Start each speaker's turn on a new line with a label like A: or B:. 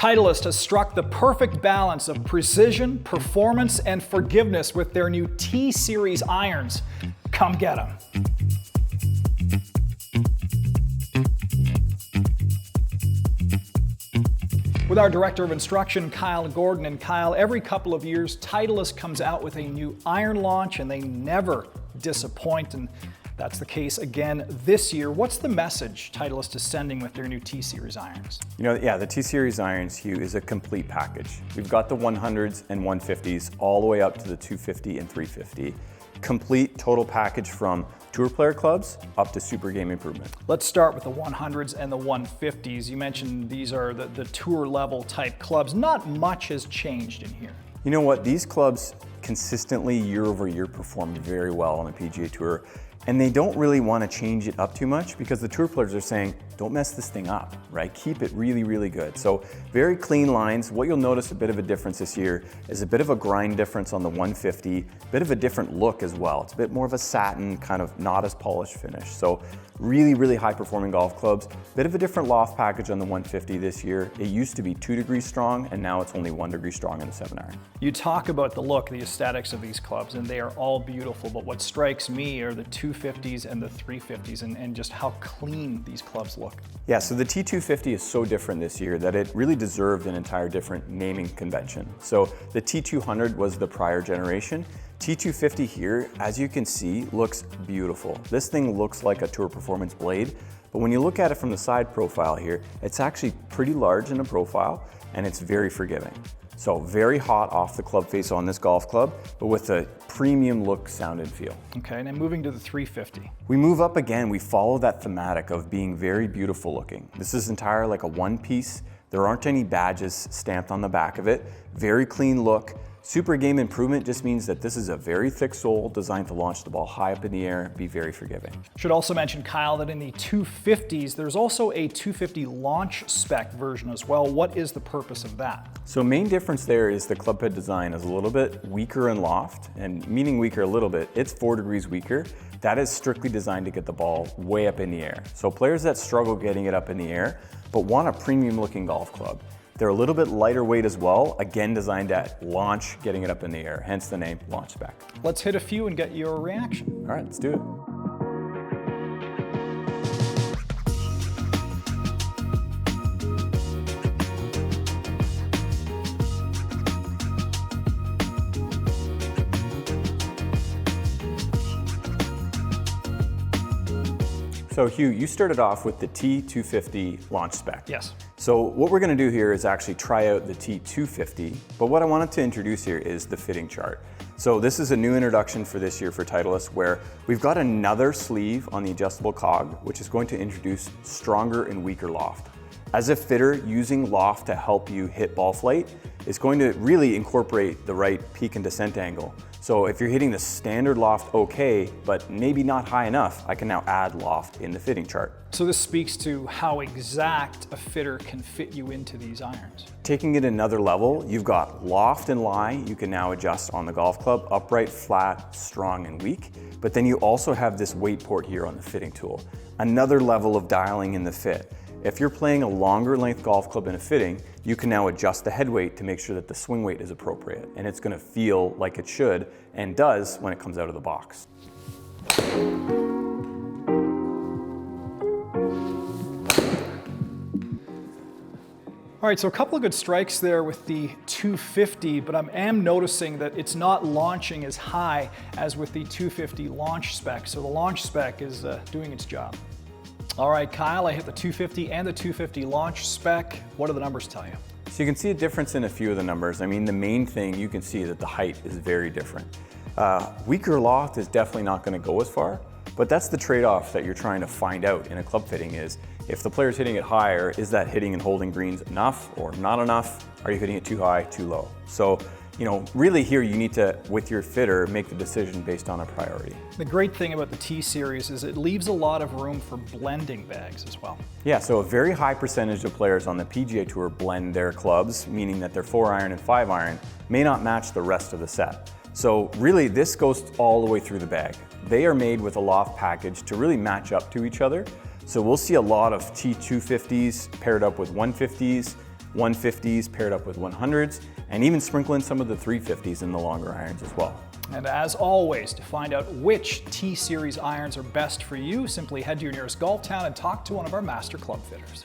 A: Titleist has struck the perfect balance of precision, performance, and forgiveness with their new T-Series irons. Come get them. With our Director of Instruction, Kyle Gordon. And Kyle, every couple of years, Titleist comes out with a new iron launch and they never disappoint. And that's the case again this year. What's the message Titleist is sending with their new T-Series irons?
B: The T-Series irons, Hugh, is a complete package. We've got the 100s and 150s all the way up to the 250 and 350. Complete total package from tour player clubs up to super game improvement.
A: Let's start with the 100s and the 150s. You mentioned these are the tour level type clubs. Not much has changed in here.
B: You know what? These clubs consistently year over year perform very well on the PGA Tour. And they don't really want to change it up too much because the tour players are saying, don't mess this thing up, right? Keep it really, really good. So very clean lines. What you'll notice a bit of a difference this year is a bit of a grind difference on the 150, a bit of a different look as well. It's a bit more of a satin, kind of not as polished finish. So really, really high performing golf clubs. Bit of a different loft package on the 150 this year. It used to be 2 degrees strong and now it's only 1 degree strong in the 7-iron.
A: You talk about the look, the aesthetics of these clubs, and they are all beautiful, but what strikes me are the 250s and the 350s and just how clean these clubs look.
B: Yeah, so the T250 is so different this year that it really deserved an entire different naming convention. So the T200 was the prior generation. T250 here, as you can see, looks beautiful. This thing looks like a tour performance blade, but when you look at it from the side profile here, it's actually pretty large in a profile and it's very forgiving. So very hot off the club face on this golf club, but with a premium look, sound, and feel.
A: Okay, and then moving to the 350.
B: We move up again, we follow that thematic of being very beautiful looking. This is entire like a one piece. There aren't any badges stamped on the back of it. Very clean look. Super game improvement just means that this is a very thick sole designed to launch the ball high up in the air, be very forgiving.
A: Should also mention, Kyle, that in the 250s, there's also a 250 launch spec version as well. What is the purpose of that?
B: So main difference there is the club head design is a little bit weaker in loft, and meaning weaker a little bit, it's 4 degrees weaker. That is strictly designed to get the ball way up in the air. So players that struggle getting it up in the air, but want a premium looking golf club, they're a little bit lighter weight as well, again designed at launch, getting it up in the air, hence the name launch spec.
A: Let's hit a few and get your reaction.
B: All right, let's do it. So Hugh, you started off with the T250 launch spec.
A: Yes.
B: So what we're gonna do here is actually try out the T250, but what I wanted to introduce here is the fitting chart. So this is a new introduction for this year for Titleist where we've got another sleeve on the adjustable cog, which is going to introduce stronger and weaker loft. As a fitter, using loft to help you hit ball flight is going to really incorporate the right peak and descent angle. So if you're hitting the standard loft okay, but maybe not high enough, I can now add loft in the fitting chart.
A: So this speaks to how exact a fitter can fit you into these irons.
B: Taking it another level, you've got loft and lie you can now adjust on the golf club, upright, flat, strong, and weak. But then you also have this weight port here on the fitting tool. Another level of dialing in the fit. If you're playing a longer length golf club in a fitting, you can now adjust the head weight to make sure that the swing weight is appropriate, and it's gonna feel like it should, and does when it comes out of the box.
A: All right, so a couple of good strikes there with the 250, but I am noticing that it's not launching as high as with the 250 launch spec, so the launch spec is doing its job. All right, Kyle, I hit the 250 and the 250 launch spec. What do the numbers tell you?
B: So you can see a difference in a few of the numbers. I mean, the main thing, you can see that the height is very different. Weaker loft is definitely not gonna go as far, but that's the trade-off that you're trying to find out in a club fitting is, if the player's hitting it higher, is that hitting and holding greens enough or not enough? Are you hitting it too high, too low? So, really here you need to, with your fitter, make the decision based on a priority.
A: The great thing about the T-Series is it leaves a lot of room for blending bags as well.
B: Yeah, so a very high percentage of players on the PGA Tour blend their clubs, meaning that their 4-iron and 5-iron may not match the rest of the set. So really this goes all the way through the bag. They are made with a loft package to really match up to each other. So we'll see a lot of T250s paired up with 150s, 150s paired up with 100s, and even sprinkle in some of the 350s in the longer irons as well.
A: And as always, to find out which T-Series irons are best for you, simply head to your nearest golf town and talk to one of our master club fitters.